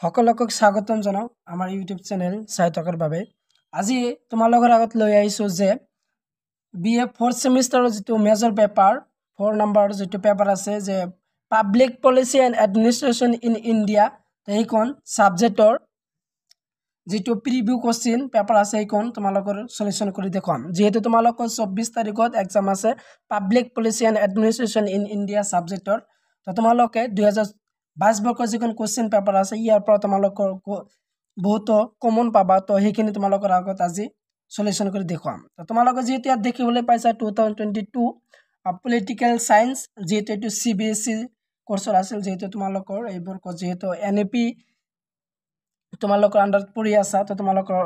সকলোকে স্বাগতম জনাও আমাৰ ইউটিউব চেনেল চাই থকাৰ বাবে। আজি তোমালোকৰ আগত লৈ আহিছোঁ যে BA 4th সেমিষ্টাৰৰ যিটো মেজৰ পেপাৰ 4 নম্বৰ যিটো পেপাৰ আছে যে public policy and administration in India, সেইখন ছাবজেক্টৰ যিটো প্ৰিভিউ কোশ্চিন পেপাৰ আছে সেইখন তোমালোকৰ সলিউশ্যন কৰি দেখুৱাম। যিহেতু তোমালোকৰ 24 তাৰিখত এক্সাম আছে public policy and administration in India ছাবজেক্টৰ। তো তোমালোকে 2022 বৰ্ষৰ যিখন কোশ্চিন পেপাৰ আছে ইয়াৰ পৰা তোমালোকৰ বহুতো কমন পাবা। তো সেইখিনি তোমালোকৰ আগত আজি সলিউশ্যন কৰি দেখুৱাম। তো তোমালোকে যিহেতু ইয়াত দেখিবলৈ পাইছা 2022 পলিটিকেল সায়েন্স, যেহেতু এইটো CBSE কোৰ্চৰ আছিল, যেহেতু তোমালোকৰ এইবোৰ যেহেতু NAP তোমালোকৰ আণ্ডাৰত পৰি আছা, তো তোমালোকৰ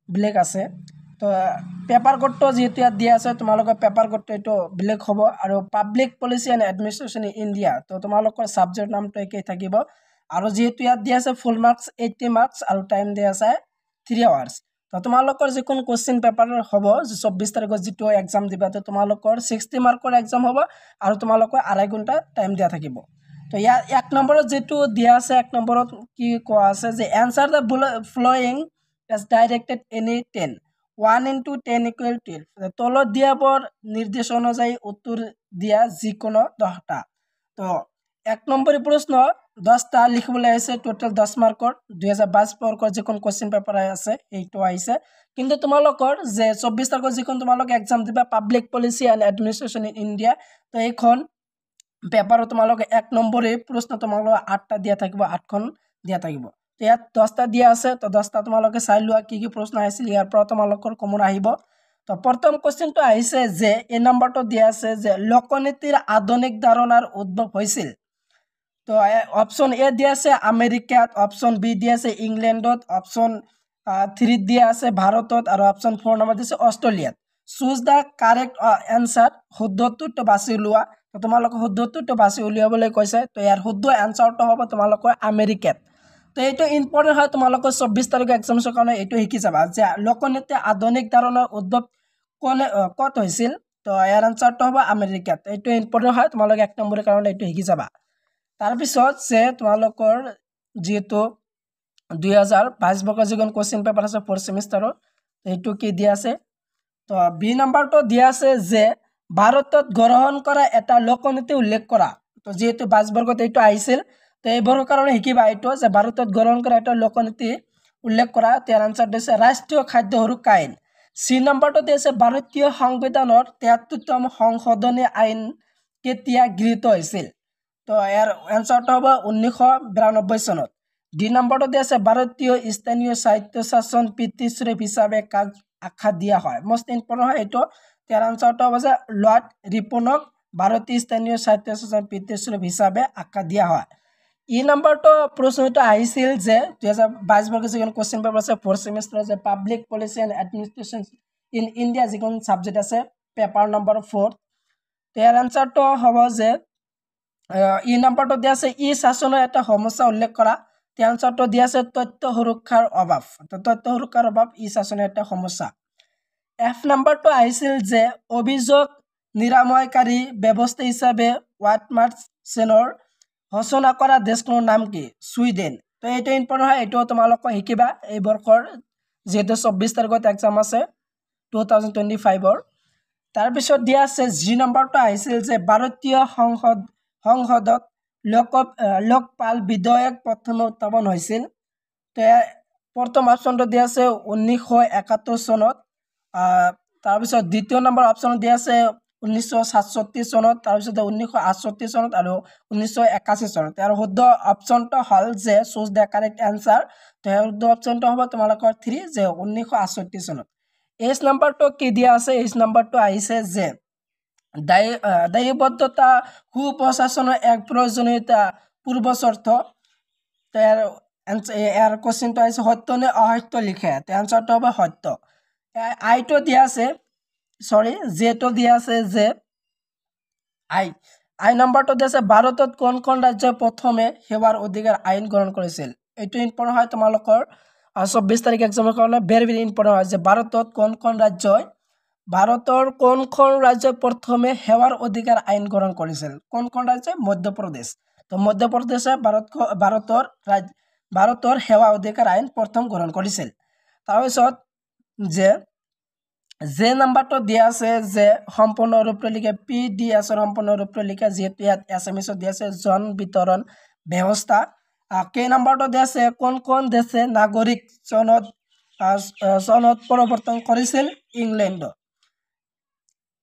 বেলেগ আছে। তো পেপাৰ কোডটো যেহেতু ইয়াত দিয়া আছে তোমালোকৰ পেপাৰ কোডটো এইটো বেলেগ হ'ব। আৰু public policy and administration in India, তো তোমালোকৰ ছাবজেক্ট নামটো একেই থাকিব। আৰু যেহেতু ইয়াত দিয়া আছে ফুল মাৰ্কছ 80 মাৰ্কছ আৰু টাইম দিয়া আছে 3 আৱাৰ্ছ। তো তোমালোকৰ যিখন কোশ্চিন পেপাৰ হ'ব 24 তাৰিখত যিটো এক্সাম দিবা, তো তোমালোকৰ 60 মাৰ্কৰ এক্সাম হ'ব আৰু তোমালোকৰ 2.5 ঘণ্টা টাইম দিয়া থাকিব। তো ইয়াৰ 1 নম্বৰত যেটো দিয়া আছে 1 নম্বৰত কি কোৱা আছে যে answer the following as directed any 10 1 into 10 equal 12। তলত দিয়াবৰ নিৰ্দেশ অনুযায়ী উত্তৰ দিয়া যিকোনো 10টা। তো 1 নম্বৰী প্ৰশ্ন 10টা লিখিবলৈ আছে, টোটাল 10 মাৰ্কৰ 2022 বৰ্ষৰ যিখন কোশ্চিন পেপাৰ আছে এইটো আহিছে। কিন্তু তোমালোকৰ যে 24 তাৰিখত যিখন তোমালোকে এক্সাম দিবা public policy and administration in India, তো এইখন পেপাৰত তোমালোকে 1 নম্বৰী প্ৰশ্ন তোমালোকে 8টা দিয়া থাকিব, 8খন দিয়া থাকিব। তো ইয়াত 10টা দিয়া আছে, তো 10টা তোমালোকে চাই লোৱা কি কি প্ৰশ্ন আহিছিল, ইয়াৰ পৰা তোমালোকৰ কমন আহিব। তো প্ৰথম কোশ্চিনটো আহিছে যে এই নম্বৰটো দিয়া আছে যে লোকনীতিৰ আধুনিক ধাৰণাৰ উদ্ভৱ হৈছিল। তো অপশ্যন এ দিয়া আছে আমেৰিকাত, অপশ্যন বি দিয়া আছে ইংলেণ্ডত, অপশ্যন 3 দিয়া আছে ভাৰতত আৰু অপশ্যন 4 নম্বৰ দিছে অষ্ট্ৰেলিয়াত। চুজ দ্য কাৰেক্ট এনসাৰ, শুদ্ধ উত্তৰটো বাছি উলিওৱা। তো তোমালোকক শুদ্ধ উত্তৰটো বাছি উলিয়াবলৈ কৈছে। তো ইয়াৰ শুদ্ধ এনসাৰটো হ'ব তোমালোকৰ আমেৰিকাত। তো এইটো ইম্পৰ্টেণ্ট হয়, তোমালোকৰ 24 তাৰিখৰ এক্সামছৰ কাৰণে এইটো শিকি যাবা যে লোকনীতি আধুনিক ধাৰণাৰ উদ্ভৱ ক'ত হৈছিল। তো ইয়াৰ এনসাৰটো হ'ব আমেৰিকাত। এইটো ইম্পৰ্টেণ্ট হয়, তোমালোকে 1 নম্বৰৰ কাৰণে এইটো শিকি যাবা। তাৰপিছত যে তোমালোকৰ যেহেতু 2022 বৰ্ষৰ যিখন কোশ্চিন পেপাৰ আছে 4th সেমিষ্টাৰৰ, এইটো কি দিয়া আছে। তো বি নম্বৰটো দিয়া আছে যে ভাৰতত গ্ৰহণ কৰা এটা লোকনীতি উল্লেখ কৰা। তো যেহেতু 22 বৰ্ষত এইটো আহিছিল, তো এইবোৰৰ কাৰণে শিকিবা এইটো যে ভাৰতত গ্ৰহণ কৰা এটা লোকনীতি উল্লেখ কৰা। ইয়াৰ আনসাৰ দিছে ৰাষ্ট্ৰীয় খাদ্য সুৰক্ষা আইন। চি নম্বৰটো দিছে ভাৰতীয় সংবিধানৰ 73তম সংশোধনী আইন কেতিয়া গৃহীত হৈছিল। তো ইয়াৰ এনসাৰটো হ'ব 1992 চনত। ডি নম্বৰটো দিয়া আছে ভাৰতীয় স্থানীয় স্বায়ত্তশাসন পিতৃস্বৰূপ হিচাপে কাক আখ্যা দিয়া হয়। মষ্ট ইম্পৰ্টেণ্ট হয় এইটো। ইয়াৰ এনসাৰটো হ'ব যে লৰ্ড ৰিপনক ভাৰতীয় স্থানীয় স্বায়ত্তশাসন পিতৃস্বৰূপ হিচাপে আখ্যা দিয়া হয়। ই নম্বৰটো প্ৰশ্নটো আহিছিল যে 2022 বৰ্ষৰ যিখন কোশ্চিন পেপাৰ আছে 4th সেমিষ্টাৰৰ যে public policy and administration in India যিখন ছাবজেক্ট আছে পেপাৰ নম্বৰ 4। ইয়াৰ এনসাৰটো হ'ব যে ই নম্বৰটো দিয়া আছে ই শাসনৰ এটা সমস্যা উল্লেখ কৰা। ইয়াৰ এনসাৰটো দিয়া আছে তথ্য সুৰক্ষাৰ অভাৱ। তো তথ্য সুৰক্ষাৰ অভাৱ ই শাসনৰ এটা সমস্যা। এফ নম্বৰটো আহিছিল যে অভিযোগ নিৰাময়কাৰী ব্যৱস্থা হিচাপে ৱাটমাৰ্চেনৰ ঘোষণা কৰা দেশখনৰ নাম কি? ছুইডেন। তো এইটো ইম্পৰ্টেণ্ট হয়, এইটো তোমালোকে শিকিবা এই বৰ্ষৰ যেহেতু 24 তাৰিখত এক্সাম আছে 2025-ৰ। তাৰপিছত দিয়া আছে জি নম্বৰটো আহিছিল যে ভাৰতীয় সংসদত লোকপাল বিধেয়ক প্ৰথমে উত্থাপন হৈছিল। তো প্ৰথম অপশ্যনটো দিয়া আছে 1971 চনত। তাৰপিছত দ্বিতীয় নম্বৰ অপশ্যন দিয়া আছে 1967 চনত, তাৰপিছত 1968 চনত আৰু 1981 চনত। আৰু শুদ্ধ অপশ্যনটো হ'ল যে চুজ দ্য কাৰেক্ট এনসাৰ। তো শুদ্ধ অপশ্যনটো হ'ব তোমালোকৰ 3 যে 1968 চনত। এইচ নম্বৰটো কি দিয়া আছে, এইচ নম্বৰটো আহিছে যে দায়বদ্ধতা সুপ্ৰশাসনৰ এক প্ৰয়োজনীয়তা পূৰ্বশৰ্ত। ইয়াৰ কোশ্চিনটো আহিছে সত্য নে অসত্য লিখে। তো এনসাৰটো হ'ব সত্য। আইটো দিয়া আছে যেটো দিয়া আছে যে আই নম্বৰটো দিয়া আছে ভাৰতত কোনখন ৰাজ্যই প্ৰথমে সেৱাৰ অধিকাৰ আইন গ্ৰহণ কৰিছিল। এইটো ইম্পৰ্টেণ্ট হয় তোমালোকৰ 24 তাৰিখ এক্সামৰ কাৰণে ভেৰি ভেৰি ইম্পৰ্টেণ্ট হয় যে ভাৰতৰ কোনখন ৰাজ্যই প্ৰথমে সেৱাৰ অধিকাৰ আইন গ্ৰহণ কৰিছিল। কোনখন ৰাজ্য? মধ্যপ্ৰদেশ। তো মধ্যপ্ৰদেশে ভাৰতৰ ভাৰতৰ সেৱা অধিকাৰ আইন প্ৰথম গ্ৰহণ কৰিছিল তাৰপিছত যে নাম্বাৰটো দিয়া আছে যে সম্পূৰ্ণৰূপে লিখে PDS সম্পূৰ্ণৰূপে লিখে যেহেতু ইয়াত এছএমএছত দিয়া আছে জন বিতৰণ ব্যৱস্থা কেই নাম্বাৰটো দিয়া আছে কোন দেশে নাগৰিক চনত পৰিৱৰ্তন কৰিছিল ইংলেণ্ডত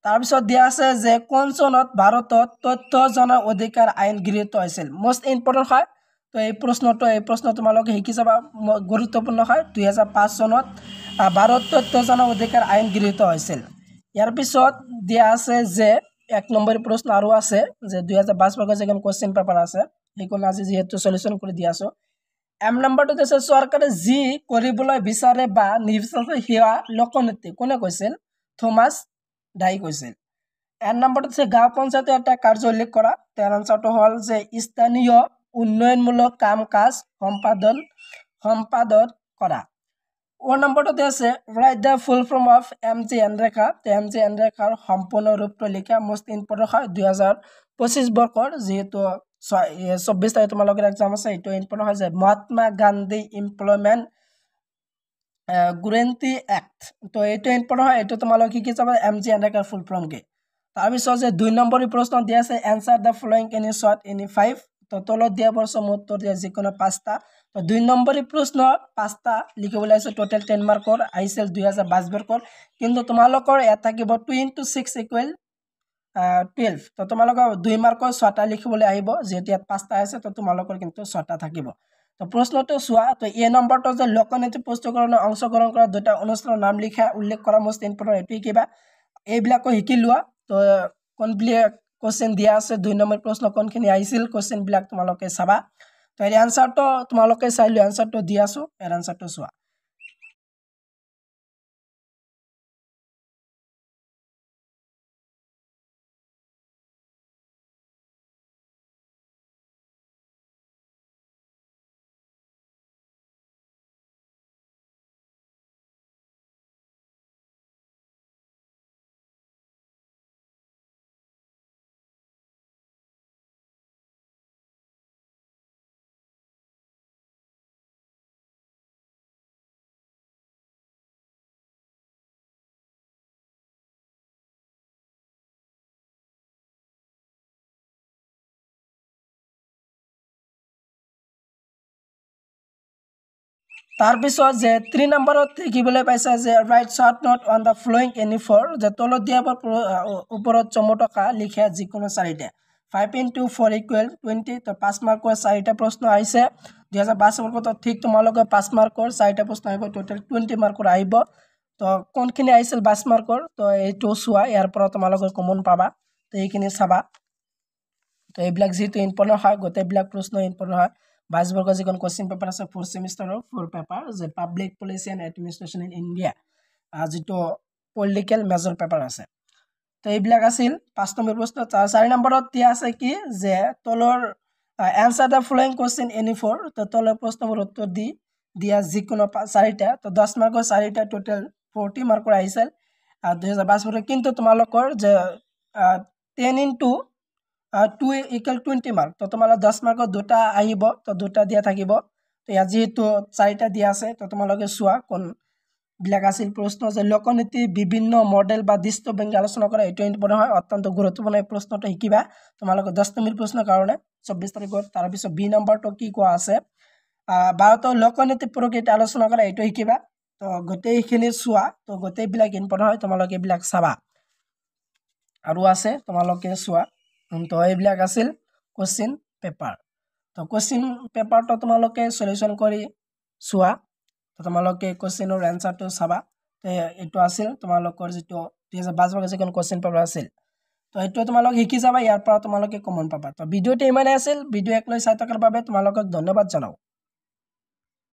তাৰপিছত দিয়া আছে যে কোন চনত ভাৰতত তথ্য জনাৰ অধিকাৰ আইন গৃহীত হৈছিল মোষ্ট ইম্পৰ্টেণ্ট হয় তো এই প্ৰশ্ন তোমালোকে শিকি যাবা গুৰুত্বপূৰ্ণ হয় 2005 চনত ভাৰত তথ্য জনাৰ অধিকাৰ আইন গৃহীত হৈছিল ইয়াৰ পিছত দিয়া আছে যে 1 নম্বৰ প্ৰশ্ন আৰু আছে যে 2022 বৰ্ষৰ যেখন কোশ্চেন পেপাৰ আছে এইখন আজি যেহেতু সলিউশন কৰি দিয়া আছো এম নম্বৰটো দিছে চৰকাৰে যি কৰিবলৈ বিচাৰে বা নিৰ্বিচাৰে সেয়া লোকনীতি কোনে কৈছিল থমাস ডাই কৈছিল এন নম্বৰটো দিছে গাঁও পঞ্চায়তৰ এটা কাৰ্য উল্লেখ কৰা তাৰ আনসাৰটো হ'ল যে স্থানীয় উন্নয়নমূলক কাম কাজ সম্পাদন কৰা ও নম্বৰটো দিছে right the full form of MGN Rekha MGN ৰেখাৰ সম্পূৰ্ণ ৰূপটো লিখা মোস্ট ইম্পৰ্টেন্ট হয় 2025 বৰ্ষৰ যেহেতু 24 তাৰিখে তোমালোকৰ এক্সাম আছে এইটো ইম্পৰ্টেন্ট হয় যে Mahatma Gandhi employment guarantee act তো এইটো ইম্পৰ্টেন্ট হয় এইটো তোমালোক কি যাবা MGN ৰেখাৰ ফুল ফৰ্ম কি তাৰপিছত যে 2 নম্বৰ প্ৰশ্ন দিয়া আছে answer the following any short any 5 তো তলত দিয়া প্ৰশ্ন উত্তৰ দিয়া যিকোনো 5টা তো 2 নম্বৰ প্ৰশ্ন 5টা লিখিবলৈ আছে টোটাল 10 মাৰ্কৰ আইছিল 2022 বৰ্ষৰ কিন্তু তোমালোকৰ এটা থাকিব 2 * 6 = 12 তো তোমালোকৰ 2 মাৰ্কৰ 6টা লিখিবলৈ আহিব যেহেতু ইয়াত 5টা আছে তো তোমালোকৰ কিন্তু 6টা থাকিব তো প্ৰশ্নটো চোৱা তো এ নম্বৰটো যে লোকনীতি প্ৰস্তুতকৰণত অংশগ্ৰহণ কৰা দুটা অনুষ্ঠানৰ নাম লিখা উল্লেখ কৰা মোস্ট ইম্পৰ্টেন্ট এটো কিবা এইবিলাকো শিকি লোৱা তো কোনবিলাক কোশ্চেন দিয়া আছে 2 নম্বৰ প্ৰশ্ন কোনখিনি আহিছিল কোশ্চেন বিলাক তোমালোকে চাবা তো এই আনসাৰটো তোমালোকে চাইলো আনসাৰটো দি আছো এৰ আনসাৰটো চোৱা তাৰপিছত যে 3 নম্বৰত লিখিবলৈ পাইছে যে write short note on the following any four যে তলত দিয়া ওপৰত চমটকা লিখা যিকোনো চাৰিটা 5 * 4 = 20 তো 5 মাৰ্কৰ চাৰিটা প্ৰশ্ন আহিছে 2022 বৰ্ষত ঠিক তোমালোকে 5 মাৰ্কৰ চাৰিটা প্ৰশ্ন আহিব টোটাল 20 মাৰ্কৰ আহিব তো কোনখিনি আহিছিল 22 মাৰ্কৰ তো এইটো চোৱা ইয়াৰ পৰা তোমালোকে কমন পাবা তো এইখিনি চাবা তো এইবিলাক যেহেতু ইম্পৰ্টেন্ট হয় গোটেইবিলাক প্ৰশ্ন ইম্পৰ্টেন্ট হয় 22 বৰ্ষৰ যিখন কোশ্চেন পেপাৰ আছে 4th সেমিস্টাৰৰ 4 পেপাৰ যে public policy and administration in India যেটো পলিটিক্যাল মেজৰ পেপাৰ আছে তো এইবিলাক আছিল 5 নম্বৰ প্ৰশ্ন 4 নম্বৰত দিয়া আছে কি যে তলৰ answer the following question any four তো তলৰ প্ৰশ্নৰ উত্তৰ দিয়া যিকোনো চাৰিটা তো 10 মাৰ্কৰ চাৰিটা টোটাল 40 মাৰ্কৰ আহিছিল 2022 বৰ্ষত কিন্তু তোমালোকৰ যে 10 * 2 = 20 মাৰ্ক তো তোমালোক 10 মাৰ্কৰ দুটা আহিব তো দুটা দিয়া থাকিব তো ইয়াত যেহেতু চাৰিটা দিয়া আছে তো তোমালোকে চোৱা কোন বিলাক আছিল প্ৰশ্ন যে লোকনীতি বিভিন্ন মডেল বা দৃষ্টিভংগী আলোচনা কৰা এটো ইম্পৰ্টেন্ট হয় অত্যন্ত গুৰুত্বপূৰ্ণ এই প্ৰশ্নটো শিকিবা তোমালোকে 10 নম্বৰ প্ৰশ্নৰ কাৰণে 24 তাৰিখত তাৰ পিছত বি নম্বৰটো কি কোৱা আছে ভাৰতৰ লোকনীতি প্ৰক্ৰিয়া আলোচনা কৰা এটো শিকিবা তো গোটেইখিনি চোৱা তো গোটেইবিলাক ইম্পৰ্টেন্ট হয় তোমালোকে এইবিলাক চাবা আৰু আছে তোমালোকে চোৱা তো এইবিলাক আছিল কোশ্চেন পেপাৰ তো কোশ্চেন পেপাৰটো তোমালোকে সলিউশন কৰি চোৱা তো তোমালোকে কোশ্চেনৰ আনসাৰটো চাবা তো এটো আছিল তোমালোকৰ যেটো 2022 বৰ্ষৰ যিখন কোশ্চেন পেপাৰ আছিল তো এটো তোমালোক শিকি যাবা ইয়াৰ পৰা তোমালোকে কমন পাবা তো ভিডিওটো ইমানে আছিল ভিডিও একলৈ চাই থকাৰ বাবে তোমালোকক ধন্যবাদ জনাও